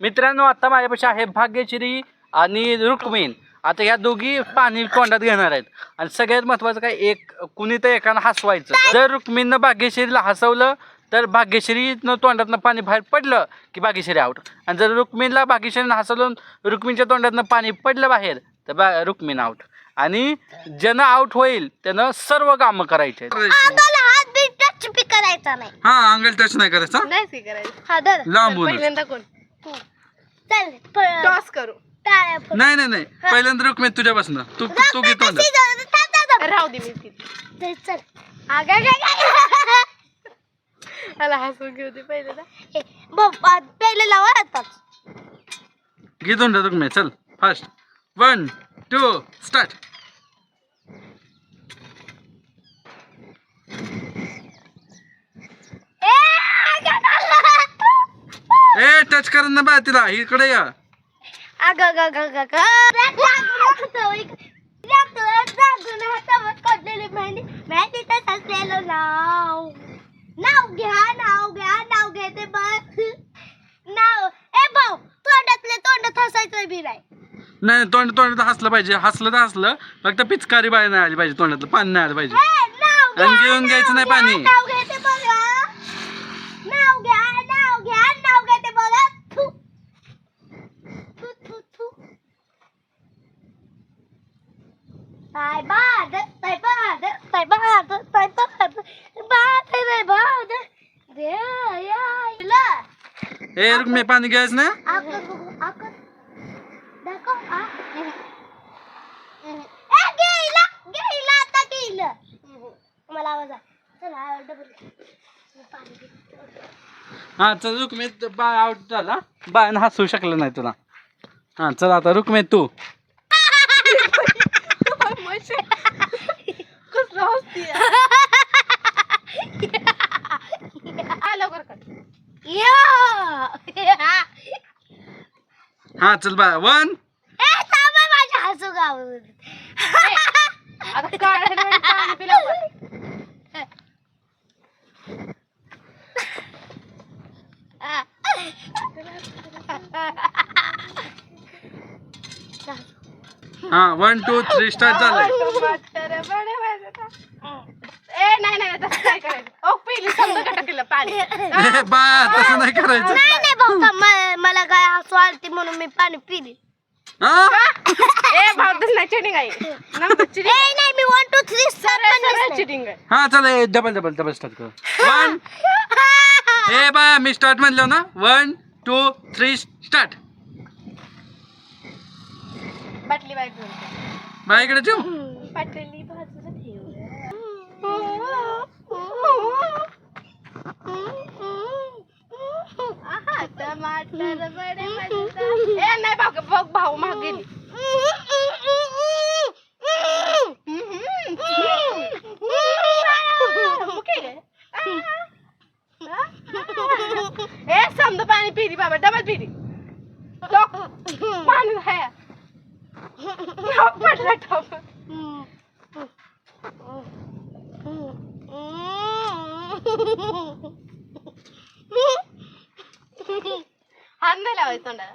मित्रांनो आता माझ्यापाशी आहे भाग्यश्री आणि रुक्मिण. आता ह्या दोघी पाणी तोंडात घेणार आहेत आणि सगळ्यात महत्वाचं काय एक कुणी तर एकानं हसवायचं. जर रुक्मिणीनं भाग्यश्रीला हसवलं तर भाग्यश्रीनं तोंडातनं पाणी बाहेर पडलं की भाग्यश्री आउट. आणि जर रुक्मिणीला भाग्यश्रीनं हसवलं रुक्मिणीच्या तोंडातनं पाणी पडलं बाहेर तर रुक्मिण आउट. आणि ज्यानं आउट होईल त्यानं सर्व कामं करायचे. करायचा नाही. हा अंगल टच नाही करायचा. नाही करायचं. हा धर. लांबून. पहिल्यांदा कोण चल टॉस करू. नाही नाही नाही पहिल्यांदा रुक्मिणी तुझ्यापासून तू तू घे तोंडात. राहू दे मी तिथे. चल मला हसून घेऊ दे पहिल्यांदा. पहिले लावा आताच. घे तोंडात रुक्मिणी चल फास्ट 1 2 स्टार्ट. ए टच कर ना बा तिला इकडे या. नाव घेते बस नाव. ए भाऊ तोंडातले तोंडात हसायचं बी नाही. नाही तोंडात हसलं पाहिजे. हसलं तर हसलं फक्त पिचकारी बाहेर नाही आली पाहिजे. तोंडातलं पाणी नाही आलं पाहिजे. आणि घेऊन घ्यायचं नाही पाणी. नाव घेते बघा. नाव घेते बघा. थू थू थू थू. ताई बाद दे या ए रुक्मिणी पाणी घ्यायचं ना. मला आवाज हा चल रुक्मिणी बा आउट झाला. बायनं हसू शकलं नाही तुला. हा चल आता रुक्मिणी तू. कसलं हसती लवकर कर. हा चल बा 1 माझ्या हसू गाव. आता काढायला पाणी पी लवकर. हा 1 2 3 स्टार्ट झालं. ए नाही तसं काय करायचं. ओ पहिली समजा का टाकलं पाणी. ए बा तसं नाही करायचं. नाही भाऊ मला काय हसू आलती म्हणून मी पाणी पिली. हा ए भाऊ तसं नाही चिटिंग आहे. नंतर चिटिंग नाही मी 1 2 3 सरळ चिटिंग आहे. हा चल डबल स्टार्ट कर. 1 ए बा मी स्टार्ट म्हणलो ना 1 2 3 स्टार्ट. बाटली बाहेर घेऊन. बा इकडे ठेव. बाटली बाजूला ठेव. टमाटर बडे मजेदार. ए नाही भाऊ महाग गेली. ए समजा पाणी पिली बाबा डबल पिली. पाणी आहे पडला टॉप. हात नाही लावायचं तोंडाला.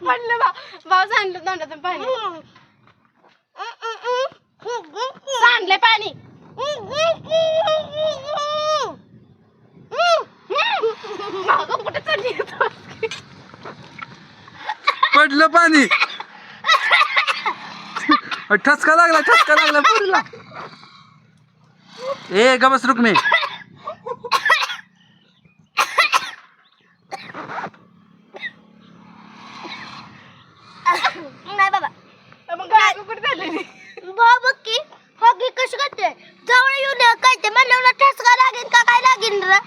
पडलं भाऊ सांडलं तोंडातून पाणी. सांडले पाणी. कुठे चढली पडलं पाणी. ठसका लागला पुरीला. ए गबस रुक्मिणी. नाही बाबा. मग गाय कुठे चालली. बाबा की हॉकी कशी करते जवळ येऊन काय ते मला ठसका लागेल का काय लागेल रे.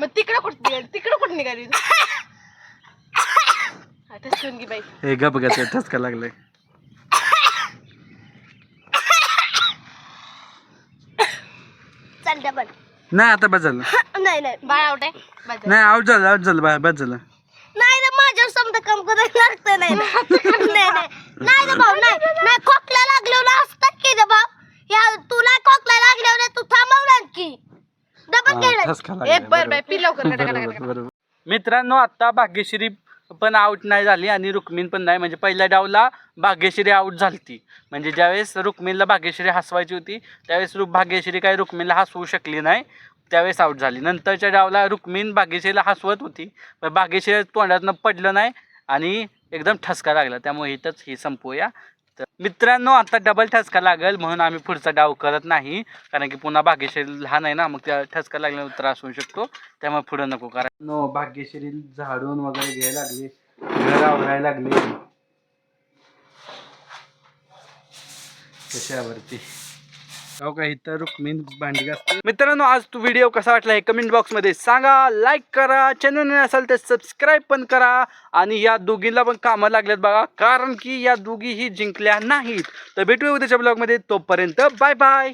मग तिकडं कुठे निघाली. ठसकून की बाई. ए गप ग ठसका लागलाय. चल डबल. नाही आता बस झालं. नाही बाळ आउट आहे. नाही आउट झालं बस झालं. नाही रे माझ्या समजा एवढं काम करायला लागतं नाही नाही रे भाऊ नाही खोकला लागल्यावर असतात की रे भाऊ या तुला खोकला लागल्यावर तू थांबवणार की डबल केलं ए बर बाय पी लवकर गटा, गटा, गटा, गटा. मित्रांनो आता भाग्यश्री पण आउट नाही झाली आणि रुक्मिण पण नाही. म्हणजे पहिल्या डावला भाग्यश्री आउट झालती. म्हणजे ज्यावेळेस रुक्मिणला भाग्यश्री हसवायची होती त्यावेळेस भाग्यश्री काही रुक्मिणला हसवू शकली नाही, त्यावेळेस आउट झाली. नंतरच्या डावला रुक्मिण भाग्यश्रीला हसवत होती पण भाग्यश्री तोंडातनं पडलं नाही आणि एकदम ठसका लागला. त्यामुळे इथंच ही संपवूया. तर मित्रांनो आता डबल ठसका लागेल म्हणून आम्ही पुढचा डाव करत नाही, कारण की पुन्हा भाग्यश्री लहान आहे ना, मग त्या ठसका लागल्यावर त्रास होऊ शकतो. त्यामुळे पुढं नको करा. नो भाग्यश्री झाडून वगैरे घ्यायला लागली, घर आवरायला लागली कशावरती हो का. इथं रुक्मिण भांडी घासते. मित्रांनो आज तू व्हिडिओ कसा वाटला हे कमेंट बॉक्समध्ये सांगा. लाईक करा, चॅनल असेल तर सबस्क्राईब पण करा. आणि या दोघींना पण कामं लागल्यात बघा, कारण की या दोघीही जिंकल्या नाहीत. तर भेटूया उद्याच्या ब्लॉगमध्ये. तोपर्यंत बाय बाय.